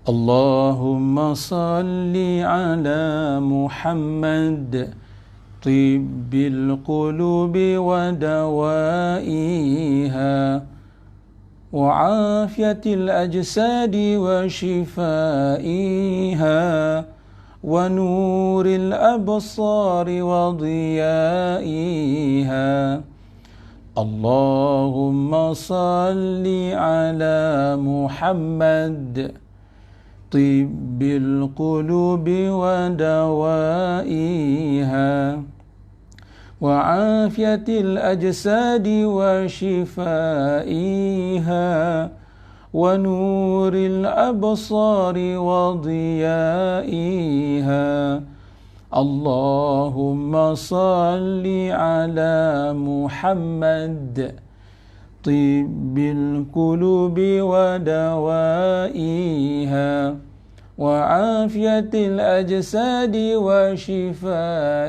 Allahumma salli ala Muhammad tibbil qulubi wa dawaiha wa afiyatil ajsadi wa shifaiha wa nuril absari wa diyaiha. Allahumma salli ala Muhammad tibbil qulubi wa dawaiha wa afiyatil ajsadi wa shifaiha wa nuril absari wa diyaiha. Allahumma salli ala Muhammad tibbil qulubi wa dawaiha wa afiyatil ajsadi wa shifaiha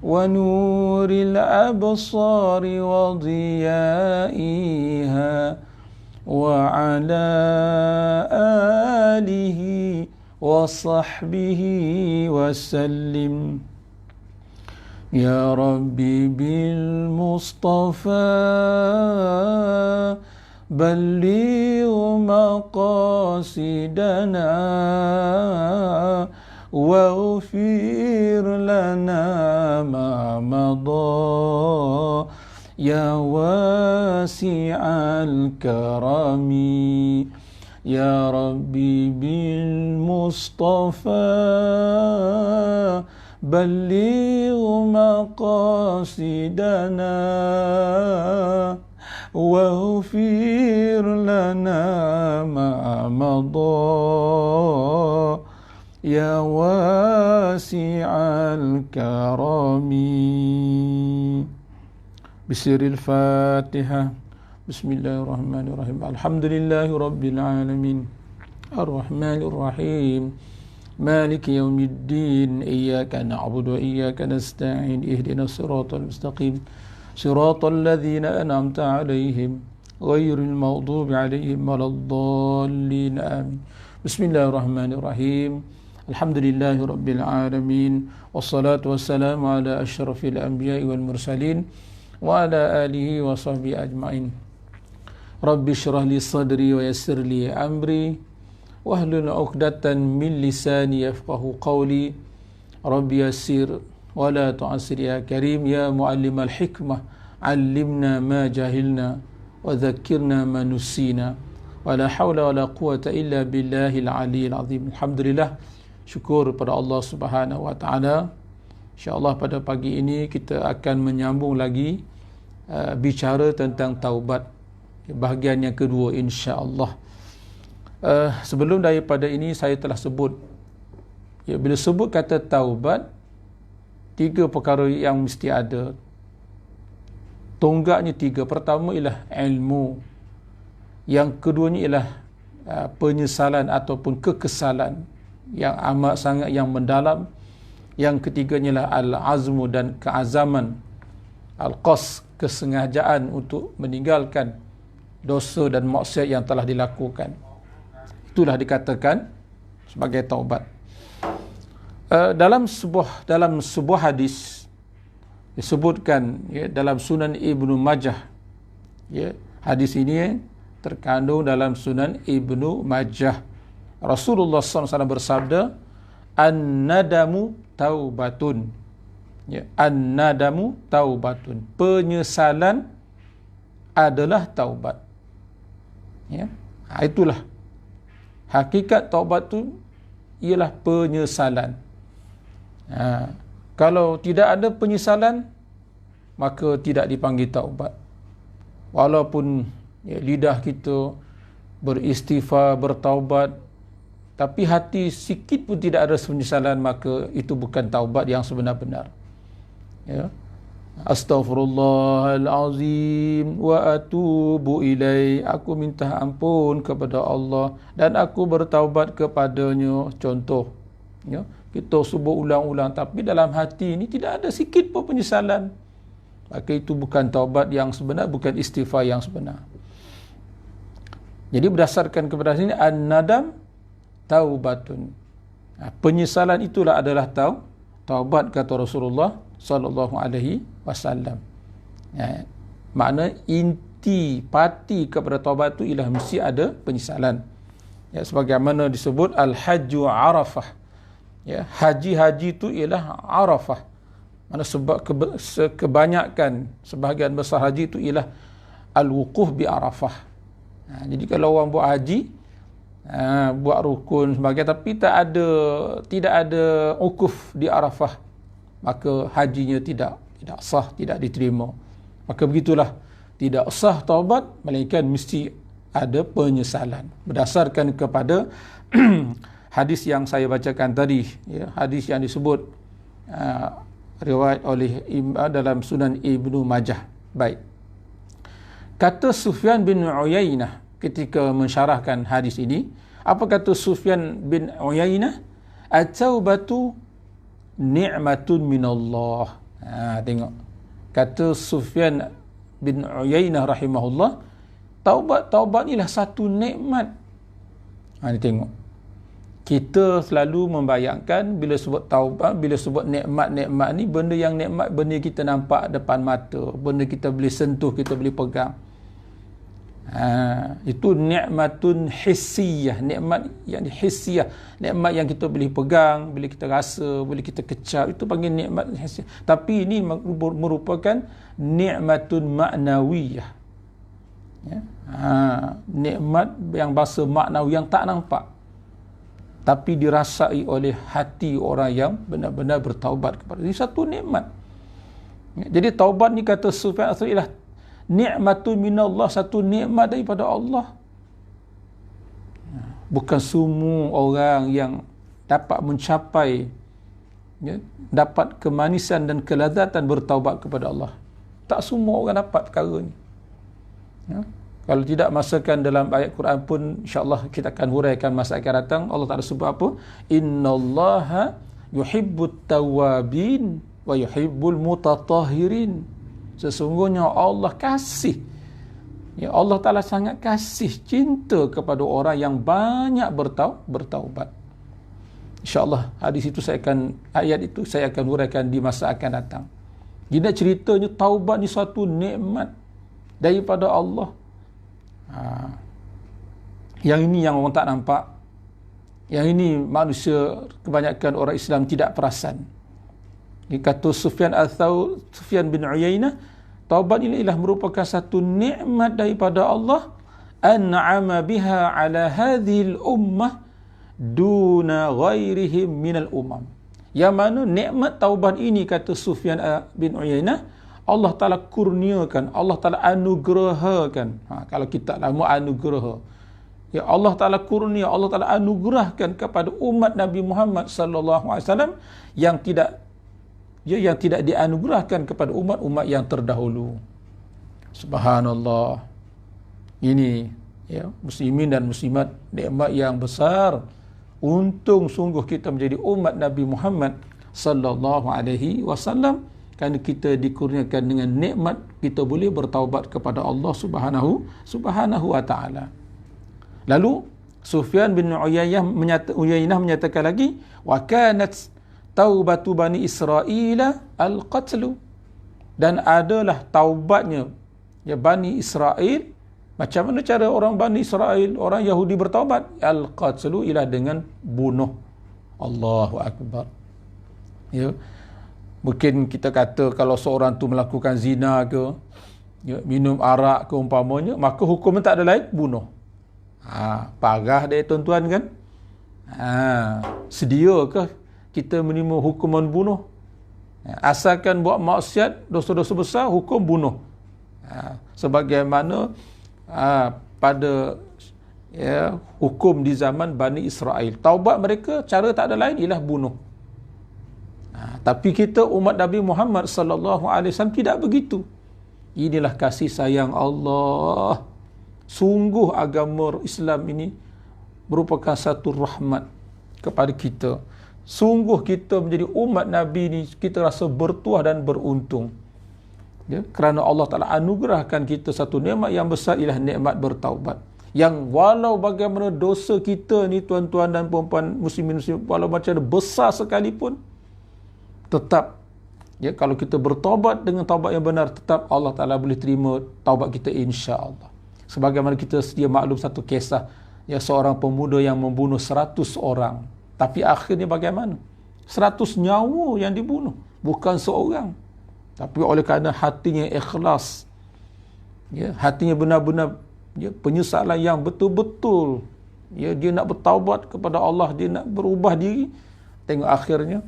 wa nuril absari wa diyaiha wa ala alihi wa sahbihi wa sallim. Ya Rabbi bil Mustafa balligh maqasidana waghfir lana ma madha ya wasi'al karami. Ya Rabbi bil Mustafa balligh maqasidana waghfir lana ma madha ya wasi'al karami. Bisiril Fatihah. Bismillahirrahmanirrahim. Alhamdulillahi rabbil alamin. Ar-Rahmanir Rahim. Maliki yaumiddin. Iyyaka na'budu wa iyyaka nasta'in. Ihdinas siratal mustaqim. Siratal ladzina an'amta 'alaihim ghairil maghdubi 'alaihim waladdallin. Amin. Bismillahirrahmanirrahim. Alhamdulillahi rabbil alamin. Wassalatu wassalamu ala asyrafil anbiya'i wal mursalin wa ala alihi wa sahbihi ajma'in. Rabbi syrah li sadri wa yassir li amri wahlul 'uqdatan min lisani yafqahu qawli. Rabbi yassir wa la tu'assir ya karim ya muallimal hikmah 'allimna ma jahilna wa dhakkirna ma nusina wa la hawla wa la quwwata illa billahil aliyyil azim. Alhamdulillah, syukur pada Allah Subhanahu wa taala. InsyaAllah pada pagi ini kita akan menyambung lagi bicara tentang taubat, bahagian yang kedua insya-Allah. Sebelum daripada ini saya telah sebut, bila sebut kata taubat, tiga perkara yang mesti ada. Tonggaknya tiga. Pertama ialah ilmu, yang keduanya ialah penyesalan ataupun kekesalan yang amat sangat yang mendalam, yang ketiganya ialah al-azmu dan keazaman, al-qasd kesengajaan untuk meninggalkan dosa dan maksiat yang telah dilakukan. Itulah dikatakan sebagai taubat. Dalam sebuah hadis disebutkan dalam Sunan Ibnu Majah. Hadis ini terkandung dalam Sunan Ibnu Majah. Rasulullah SAW bersabda, an-nadamu taubatun. An-nadamu taubatun. Penyesalan adalah taubat. Itulah hakikat taubat tu, ialah penyesalan. Kalau tidak ada penyesalan, maka tidak dipanggil taubat. Walaupun lidah kita beristighfar, bertaubat, tapi hati sikit pun tidak ada penyesalan, maka itu bukan taubat yang sebenar-benar. Astaghfirullahalazim wa atubu ilai. Aku minta ampun kepada Allah dan aku bertaubat kepadanya. Contoh, kita sebut ulang-ulang, tapi dalam hati ini tidak ada sikit pun penyesalan, maka itu bukan taubat yang sebenar, bukan istighfar yang sebenar. Jadi berdasarkan kepada sini, an-nadam taubatun. Penyesalan itulah adalah taubat, kata Rasulullah sallallahu alaihi wasallam. Makna inti pati kepada taubat itu ialah mesti ada penyesalan. Sebagaimana disebut al-hajju arafah. Haji itu ialah arafah. Mana sebab kebanyakan sebahagian besar haji itu ialah al-wuquf bi arafah. Jadi kalau orang buat haji, buat rukun sebagainya, tapi tidak ada wukuf di arafah, maka hajinya tidak sah, tidak diterima. Maka begitulah, tidak sah taubat melainkan mesti ada penyesalan berdasarkan kepada hadis yang saya bacakan tadi, hadis yang disebut riwayat oleh dalam Sunan Ibnu Majah. Baik, kata Sufyan bin Uyainah ketika mensyarahkan hadis ini, apa kata Sufyan bin Uyainah? At-taubatu ni'matun minallah. Tengok, kata Sufyan bin Uyainah rahimahullah, taubat inilah satu nikmat. Ni tengok, kita selalu membayangkan bila sebut taubat, bila sebut nikmat ni, benda yang nikmat, benda kita nampak depan mata, benda kita boleh sentuh, kita boleh pegang. Itu nikmatun hissiyah, nikmat yang hissiyah, nikmat yang kita boleh pegang, boleh kita rasa, boleh kita kecap, itu panggil nikmat hissiyah. Tapi ini merupakan nikmatun ma'nawiyah, nikmat yang bahasa maknawi, yang tak nampak tapi dirasai oleh hati orang yang benar-benar bertaubat kepada. Ini satu nikmat. Jadi taubat ni, kata Sufyan Ats-Tsauri, ialah nikmatun minallah, satu nikmat daripada Allah. Bukan semua orang yang dapat mencapai, dapat kemanisan dan kelazatan bertaubat kepada Allah. Tak semua orang dapat perkara ni. Kalau tidak, masakan dalam ayat Quran pun insya-Allah kita akan huraikan masa akan datang. Allah Taala sebut apa? Innallaha yuhibbut tawwabin wa yuhibbul mutatahhirin. Sesungguhnya Allah kasih, Allah Taala sangat kasih, cinta kepada orang yang banyak bertaubat. Insya-Allah ayat itu saya akan huraikan di masa akan datang. Jadi ceritanya taubat ni suatu nikmat daripada Allah. Yang ini yang orang tak nampak, yang ini manusia, kebanyakan orang Islam tidak perasan. Ini kata Sufyan bin Uyainah, taubat ini ialah merupakan satu nikmat daripada Allah, an'ama biha ala hadhil ummah duna ghairihim minal umam. Yang mana nikmat taubat ini, kata Sufyan bin Uyainah, Allah Ta'ala kurniakan, Allah Ta'ala anugerahkan. Kalau kita lama anugerah, Allah Ta'ala kurnia, Allah Ta'ala anugerahkan kepada umat Nabi Muhammad sallallahu alaihi wasallam yang tidak dianugerahkan kepada umat-umat yang terdahulu. Subhanallah. Ini muslimin dan muslimat, nikmat yang besar. Untung sungguh kita menjadi umat Nabi Muhammad sallallahu alaihi wasallam, kerana kita dikurniakan dengan nikmat kita boleh bertaubat kepada Allah Subhanahu wa taala. Lalu Sufyan bin Uyainah menyatakan lagi, wa kanat taubatu bani Israil al-qatlu, dan adalah taubatnya Bani Israel. Macam mana cara orang Bani Israel, orang Yahudi bertaubat? Al-qatlu, ialah dengan bunuh. Allahu akbar. Mungkin kita kata kalau seorang tu melakukan zina ke, minum arak ke umpamanya, maka hukum tak ada lain, bunuh. Parah dia tuan-tuan kan? Sedia ke kita menerima hukuman bunuh? Asalkan buat maksiat, dosa-dosa besar, hukum bunuh. Sebagaimana pada hukum di zaman Bani Israel, taubat mereka cara tak ada lain ialah bunuh. Tapi kita umat Nabi Muhammad sallallahu alaihi wasallam tidak begitu. Inilah kasih sayang Allah. Sungguh agama Islam ini merupakan satu rahmat kepada kita. Sungguh kita menjadi umat Nabi ni, kita rasa bertuah dan beruntung. Kerana Allah Ta'ala anugerahkan kita satu nikmat yang besar, ialah nikmat bertaubat. yang walau bagaimana dosa kita ni tuan-tuan dan puan-puan muslimin walau macam besar sekalipun, tetap kalau kita bertaubat dengan taubat yang benar, tetap Allah Ta'ala boleh terima taubat kita, insya-Allah. Sebagaimana kita sedia maklum satu kisah, seorang pemuda yang membunuh 100 orang, tapi akhirnya bagaimana? 100 nyawa yang dibunuh, bukan seorang. Tapi oleh kerana hatinya ikhlas, hatinya benar-benar penyesalan yang betul-betul, dia nak bertaubat kepada Allah, dia nak berubah diri, tengok akhirnya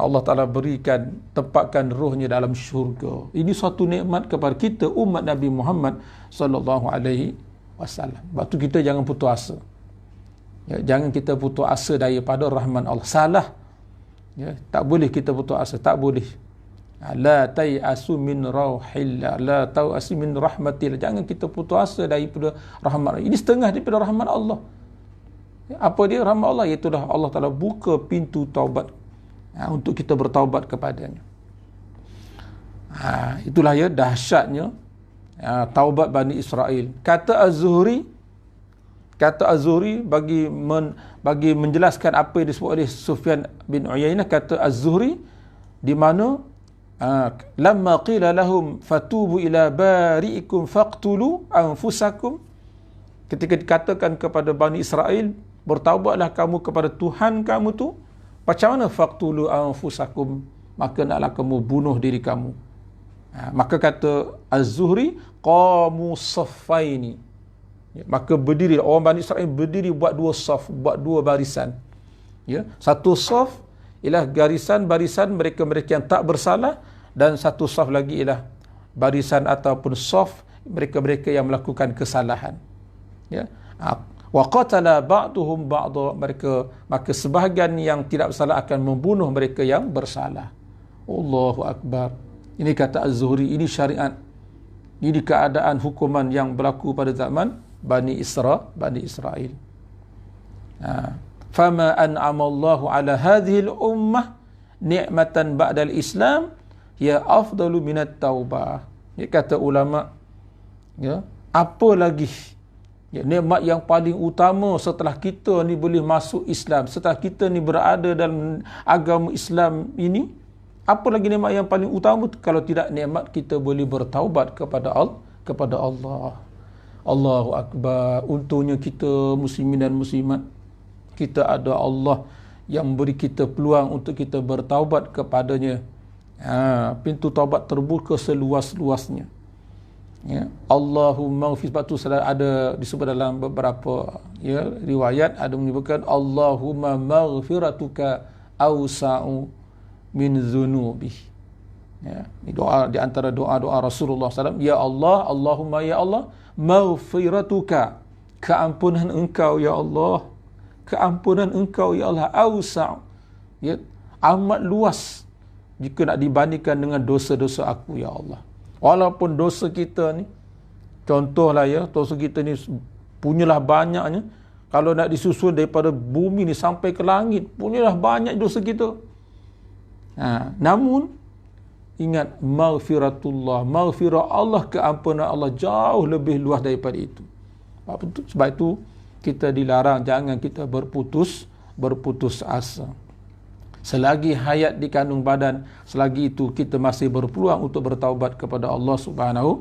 Allah Ta'ala berikan, tempatkan rohnya dalam syurga. Ini suatu nikmat kepada kita umat Nabi Muhammad sallallahu alaihi wasallam. Sebab tu kita jangan putus asa. Jangan kita putus asa daripada rahman Allah. Salah. Tak boleh kita putus asa, tak boleh. La tai'asu min rauhillah, la tai'asu min rahmatillah. Jangan kita putus asa daripada rahmat Allah. Ini setengah daripada rahmat Allah. Apa dia rahmat Allah? Iaitulah Allah Ta'ala buka pintu taubat untuk kita bertaubat kepadanya. Itulah dahsyatnya taubat Bani Israel. Kata Az-Zuhri bagi menjelaskan apa yang disebut oleh Sufyan bin Uyainah, kata Az-Zuhri, di mana lamma qila lahum fatubu ila bari'ikum faqtulu anfusakum, ketika dikatakan kepada Bani Israel, bertaubatlah kamu kepada Tuhan kamu tu, macam mana faqtulu anfusakum, maka naklah kamu bunuh diri kamu. Maka kata Az-Zuhri, qamu saffaini, maka berdiri orang Bani Israel, berdiri buat dua saf, buat dua barisan. Satu saf ialah barisan mereka-mereka yang tak bersalah, dan satu saf lagi ialah barisan ataupun saf mereka-mereka yang melakukan kesalahan. Wa qatala ba'duhum ba'dha, maka sebahagian yang tidak bersalah akan membunuh mereka yang bersalah. Allahu akbar. Ini kata Az-Zuhri, ini syariat. Ini keadaan hukuman yang berlaku pada zaman Bani Israel. Fama an'ama Allahu ala hadhihi al-ummah ni'matan ba'dal Islam ya afdalu minat taubah. Kata ulama, apa lagi nikmat yang paling utama setelah kita ni boleh masuk Islam, setelah kita ni berada dalam agama Islam ini, apa lagi nikmat yang paling utama kalau tidak nikmat kita boleh bertaubat kepada Allah. Allahu akbar. Untungnya kita muslimin dan muslimat, kita ada Allah yang beri kita peluang untuk kita bertaubat kepadanya. Pintu taubat terbuka seluas-luasnya. Allahumma ghfir, sebab tu ada disebut dalam beberapa riwayat, ada menyebutkan Allahumma maghfiratuka awsa'u min dhunubi. Ini doa di antara doa-doa Rasulullah SAW. Ya Allah, Allahumma ya Allah, maghfiratuka, keampunan engkau ya Allah, keampunan engkau ya Allah, awsa', amat luas jika nak dibandingkan dengan dosa-dosa aku ya Allah. Walaupun dosa kita ni, contohlah dosa kita ni punyalah banyaknya, kalau nak disusun daripada bumi ni sampai ke langit, punyalah banyak dosa kita. Namun ingat, maghfiratullah, maghfirah Allah, keampunan Allah jauh lebih luas daripada itu. Sebab itu kita dilarang, jangan kita berputus asa. Selagi hayat di kandung badan, selagi itu kita masih berpeluang untuk bertaubat kepada Allah Subhanahu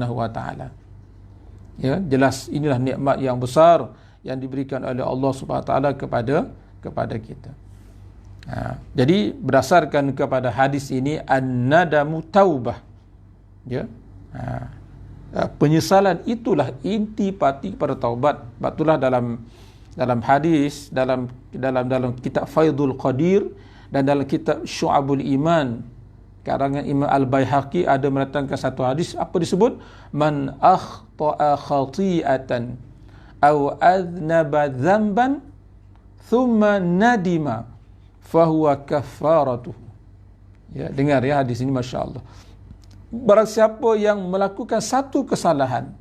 wa taala. Jelas inilah nikmat yang besar yang diberikan oleh Allah Subhanahu wa taala kepada kita. Jadi berdasarkan kepada hadis ini, an-nadamu taubah. Penyesalan itulah intipati pada taubat. Itulah dalam hadis, dalam kitab Faidul Qadir dan dalam kitab Syu'abul Iman karangan Imam Al-Baihaqi ada mendatangkan satu hadis, apa disebut? Man akhta'a khati'atan aw adnaba dhanban thumma nadima fahuwa kafaratuh. Dengar hadis ini, masya-Allah. Barang siapa yang melakukan satu kesalahan,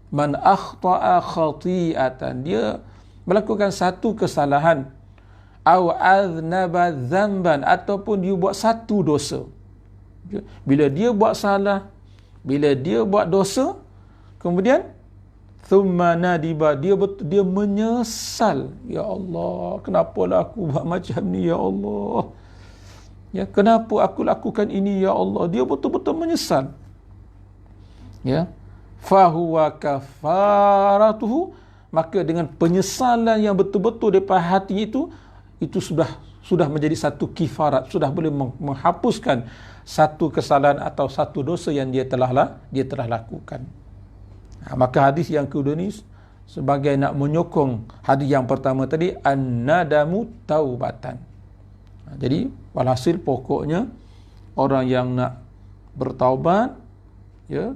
man akhta'a khati'atan, dia melakukan satu kesalahan, aw aznaba dzamban, ataupun dia buat satu dosa. Bila dia buat salah, bila dia buat dosa, kemudian thumma nadiba, dia menyesal, ya Allah, kenapalah aku buat macam ni, ya Allah, ya, kenapa aku lakukan ini, ya Allah. Dia betul-betul menyesal, ya, fahuwa kafaratuhu, maka dengan penyesalan yang betul-betul daripada hati itu sudah menjadi satu kifarat, sudah boleh menghapuskan satu kesalahan atau satu dosa yang dia telah lakukan. Maka hadis yang kedua ni sebagai nak menyokong hadis yang pertama tadi, an-nadamu taubatan. Jadi walhasil pokoknya orang yang nak bertaubat, ya,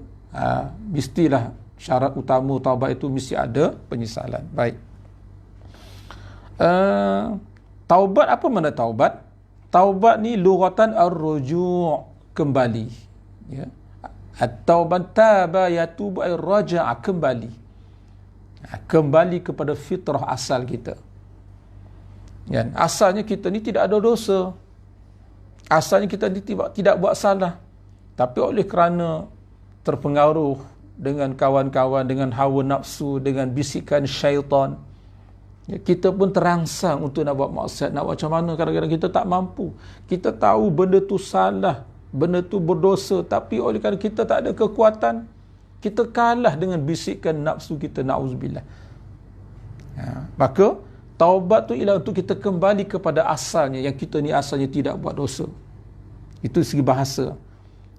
mestilah syarat utama taubat itu mesti ada penyesalan. Baik. Taubat, apa makna taubat? Taubat ni lughatan ar-ruju', kembali, ya. At-taubat taba yatubu ay raja'a, kembali. Kembali kepada fitrah asal kita. Ya, asalnya kita ni tidak ada dosa. Asalnya kita ni tidak buat salah. Tapi oleh kerana terpengaruh dengan kawan-kawan, dengan hawa nafsu, dengan bisikan syaitan, ya, kita pun terangsang untuk nak buat maksiat. Nak buat macam mana, kadang-kadang kita tak mampu. Kita tahu benda tu salah, benda tu berdosa, tapi oleh kerana kita tak ada kekuatan, kita kalah dengan bisikan nafsu kita, na'udzubillah. Maka taubat tu ialah untuk kita kembali kepada asalnya, yang kita ni asalnya tidak buat dosa. Itu segi bahasa,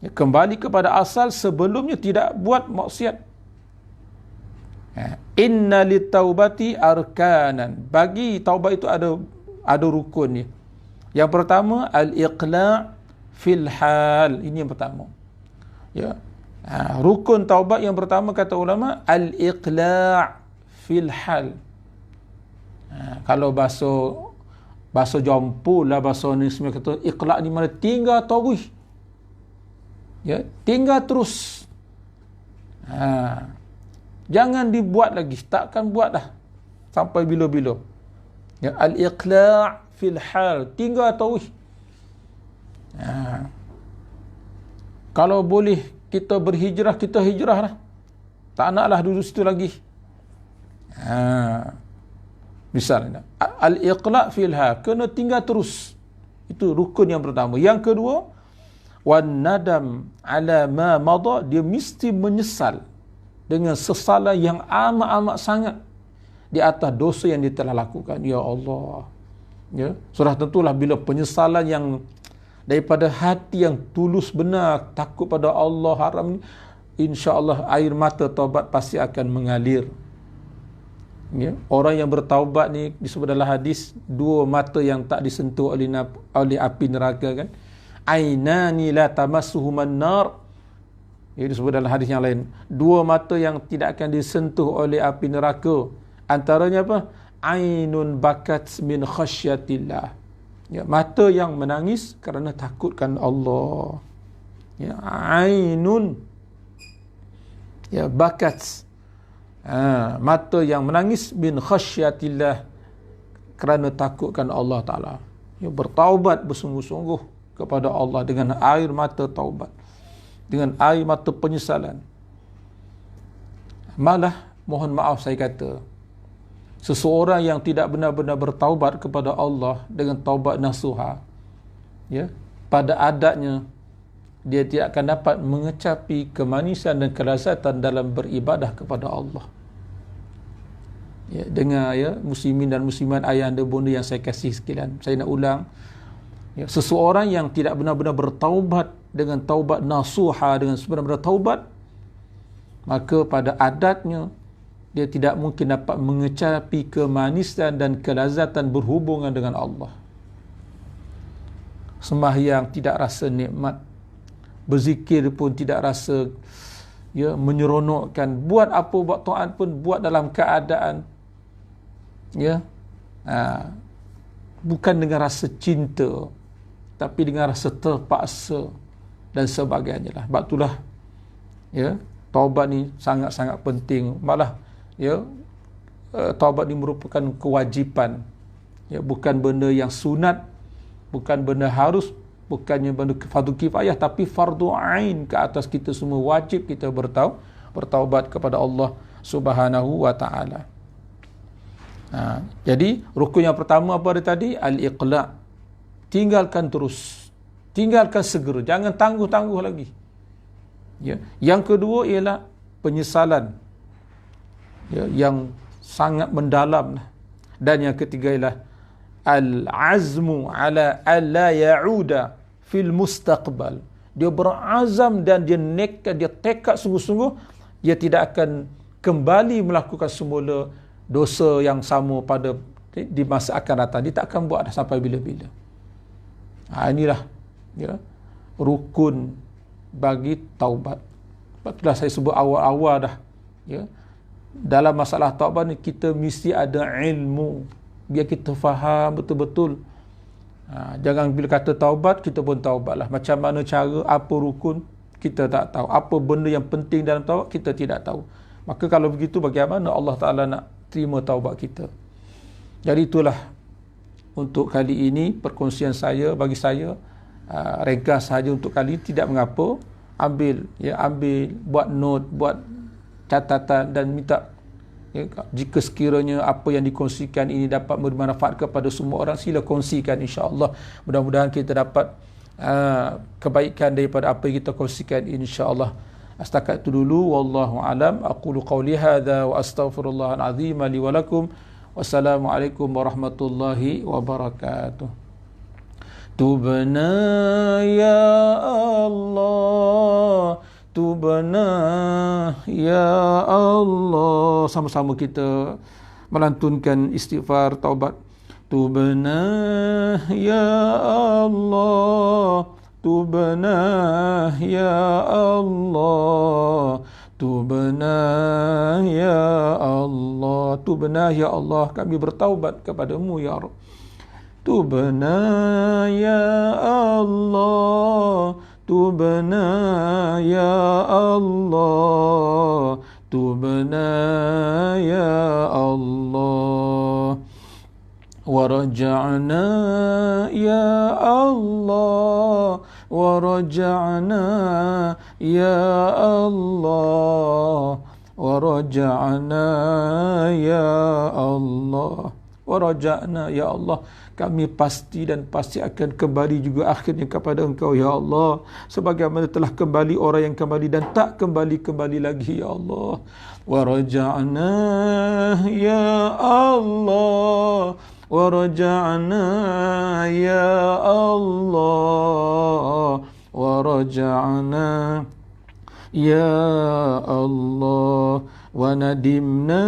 ya, kembali kepada asal sebelumnya tidak buat maksiat. Inna litaubati arkanan, bagi taubat itu ada rukunnya. Yang pertama, al-iqla' fil hal, ini yang pertama, ya. Rukun taubat yang pertama kata ulama, al-iqla' fil hal. Kalau bahasa jompo lah, bahasa ni semua kata iqla' ni mana tinggal terus, ya, tinggal terus. Jangan dibuat lagi, takkan buat dah sampai bila-bila, ya, al-iqla' fil hal, tinggal terus. Kalau boleh kita berhijrah, kita hijrah lah, tak naklah duduk situ lagi. Misalnya al-iqla' fil hal, kena tinggal terus. Itu rukun yang pertama. Yang kedua, wan nadam ala ma madha, dia mesti menyesal dengan sesalah yang amat-amat sangat di atas dosa yang dia telah lakukan. Ya Allah, ya, sudah tentulah bila penyesalan yang daripada hati yang tulus benar, takut pada Allah, haram, insya-Allah air mata taubat pasti akan mengalir. Ya, orang yang bertaubat ni disebut dalam hadis, dua mata yang tak disentuh oleh api neraka, kan. Ainani la tamassuhuman nar. Ini disebut dalam hadis yang lain, dua mata yang tidak akan disentuh oleh api neraka. Antaranya apa? Ainun bakat min khasyatillah. Ya, mata yang menangis kerana takutkan Allah. Ya, ainun, ya, bakat, mata yang menangis min khasyatillah, kerana takutkan Allah Ta'ala. Ya, bertaubat bersungguh-sungguh kepada Allah dengan air mata taubat, dengan air mata penyesalan. Malah, mohon maaf saya kata, seseorang yang tidak benar-benar bertaubat kepada Allah dengan taubat nasuha, ya, pada adatnya dia tidak akan dapat mengecapi kemanisan dan kelazatan dalam beribadah kepada Allah. Ya, dengar, ya, muslimin dan muslimat, ayah anda bunda yang saya kasih sekalian, saya nak ulang, ya, seseorang yang tidak benar-benar bertaubat dengan taubat nasuha, dengan sebenar-benar taubat, maka pada adatnya dia tidak mungkin dapat mengecapi kemanisan dan kelazatan berhubungan dengan Allah. Sembahyang tidak rasa nikmat, berzikir pun tidak rasa, ya, menyeronokkan, buat apa, buat taat pun buat dalam keadaan, ya, bukan dengan rasa cinta, tapi dengan rasa terpaksa dan sebagainya lah. Sebab itulah, ya, taubat ni sangat-sangat penting. Malah, ya, taubat ni merupakan kewajipan, ya, bukan benda yang sunat, bukan benda harus, bukannya benda fardu kifayah, tapi fardu ain ke atas kita semua. Wajib kita bertaubat kepada Allah Subhanahu wa ta'ala. Jadi rukun yang pertama apa dia tadi? Al-iqla'. Tinggalkan terus. Tinggalkan segera. Jangan tangguh-tangguh lagi. Ya. Yang kedua ialah penyesalan. Ya, yang sangat mendalam. Dan yang ketiga ialah al-azmu ala alla ya'uda fil mustaqbal. Dia berazam dan dia nekat, dia tekad sungguh-sungguh dia tidak akan kembali melakukan semula dosa yang sama pada di masa akan datang. Dia tak akan buat dah sampai bila-bila. Inilah ya, rukun bagi taubat. Sebab itulah saya sebut awal-awal dah ya. Dalam masalah taubat ni kita mesti ada ilmu biar kita faham betul-betul. Jangan bila kata taubat kita pun taubatlah. Macam mana cara, apa rukun kita tak tahu. Apa benda yang penting dalam taubat kita tidak tahu. Maka kalau begitu bagaimana Allah Ta'ala nak terima taubat kita? Jadi itulah untuk kali ini perkongsian saya, bagi saya ringkas saja untuk kali ini, tidak mengapa. Ambil buat note, buat catatan dan minta ya, jika sekiranya apa yang dikongsikan ini dapat bermanfaat kepada semua orang, sila kongsikan, insya-Allah. Mudah-mudahan kita dapat kebaikan daripada apa yang kita kongsikan, insya-Allah. Setakat itu dulu, wallahu alam. Aqulu qawli hadza wa astaghfirullahal azim li wa lakum. Wassalamualaikum warahmatullahi wabarakatuh. Tubna ya Allah, tubna ya Allah. Sama-sama kita melantunkan istighfar taubat. Tubna ya Allah, tubna ya Allah, tubna ya Allah, tubna ya Allah, kami bertaubat kepadamu ya Rabb. Tubna ya Allah, tubna ya Allah, tubna ya Allah, waraja'na ya Allah, waraja'na ya Allah, waraja'na ya Allah, waraja'na ya Allah, kami pasti dan pasti akan kembali juga akhirnya kepada Engkau ya Allah, sebagaimana telah kembali orang yang kembali dan tak kembali lagi ya Allah. Waraja'na ya Allah, waraja'na ya Allah, waraja'na ya Allah, wa nadimna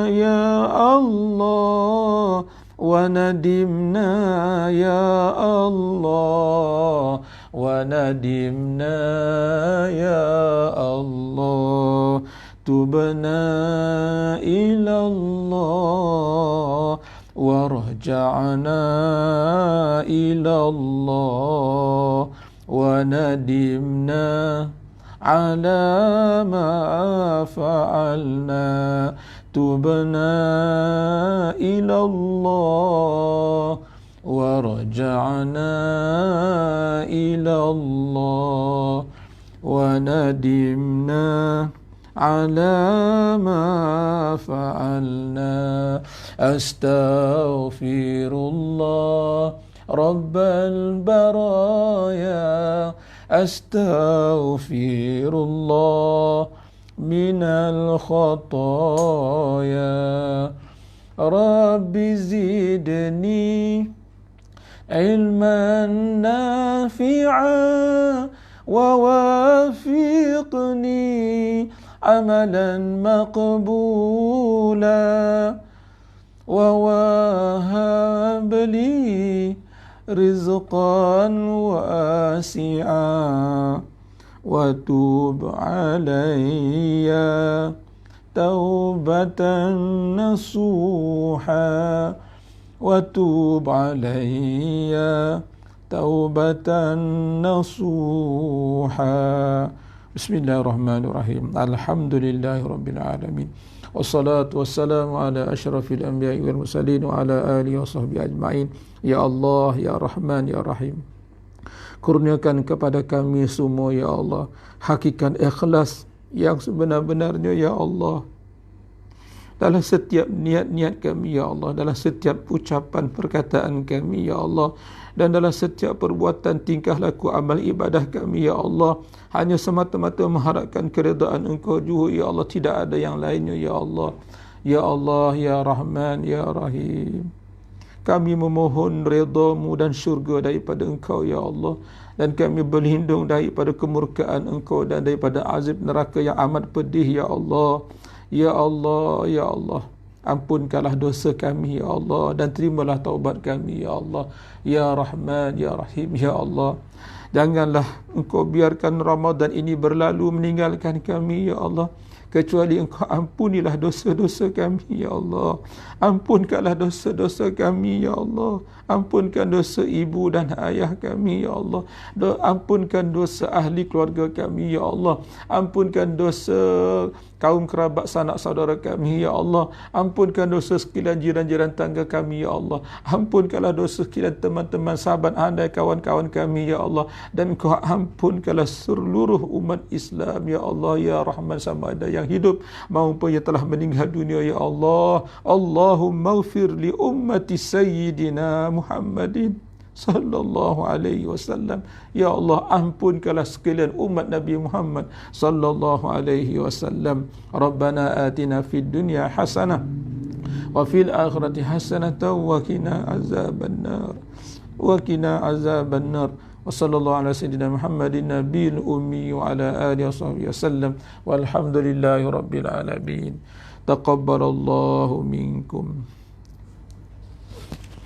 ya Allah, wa nadimna ya Allah, wa nadimna ya Allah, tubna ila Allah, wa raja'na ila Allah, wa nadimna ala ma fa'alna, tubna ila Allah, wa raja'na ila Allah, wa nadimna ala ma fa'alna. Astaghfirullah Rabbal baraya, astaghfirullah minal khataya, Rabbi zidni ilman nafi'a wa wafiqni amalan maqbula, wa wahabli rizqan wasi'a, wa tub alayya taubatan nasuha, wa tub alayya taubatan nasuha. Bismillahirrahmanirrahim. Alhamdulillahirabbil alamin. Wassalatu wassalamu ala asyrafil anbiya'i wal mursalin wa ala alihi wa sahbihi ajma'in. Ya Allah, ya Rahman, ya Rahim, kurniakan kepada kami semua ya Allah hakikat ikhlas yang sebenar-benarnya ya Allah. dalam setiap niat-niat kami, Ya Allah, dalam setiap ucapan perkataan kami, Ya Allah, dan dalam setiap perbuatan tingkah laku amal ibadah kami, Ya Allah, hanya semata-mata mengharapkan keredaan Engkau juga, Ya Allah, tidak ada yang lainnya, Ya Allah. Ya Allah, Ya Rahman, Ya Rahim, kami memohon redha-Mu dan syurga daripada Engkau, Ya Allah, dan kami berlindung daripada kemurkaan Engkau dan daripada azab neraka yang amat pedih, Ya Allah. Ya Allah, Ya Allah, ampunkanlah dosa kami, Ya Allah, dan terimalah taubat kami, Ya Allah. Ya Rahman, Ya Rahim, Ya Allah, janganlah Engkau biarkan Ramadan ini berlalu meninggalkan kami, Ya Allah, kecuali Engkau ampunilah dosa-dosa kami, Ya Allah. Ampunkanlah dosa-dosa kami, Ya Allah. Ampunkan dosa ibu dan ayah kami, Ya Allah. Ampunkan dosa ahli keluarga kami, Ya Allah. Ampunkan dosa kaum kerabat sanak saudara kami, Ya Allah. Ampunkan dosa sekalian jiran-jiran tangga kami, Ya Allah. Ampunkanlah dosa sekalian teman-teman, sahabat anda, kawan-kawan kami, Ya Allah. Dan Engkau ampunkanlah seluruh umat Islam, Ya Allah, Ya Rahman, sama ada yang hidup maupun yang telah meninggal dunia, Ya Allah. Allahumma ighfir li ummati sayyidina Muhammadin sallallahu alaihi wasallam. Ya Allah, ampunkanlah sekalian umat Nabi Muhammad sallallahu alaihi wasallam. Rabbana atina fid dunya hasanah wa fil akhirati hasanah wa qina azabannar wa qina azabannar. Wa sallallahu ala sayyidina Muhammadin nabiyil ummi wa ala alihi washabbihi wasallam. Walhamdulillahi rabbil alamin. Taqabbalallahu minkum.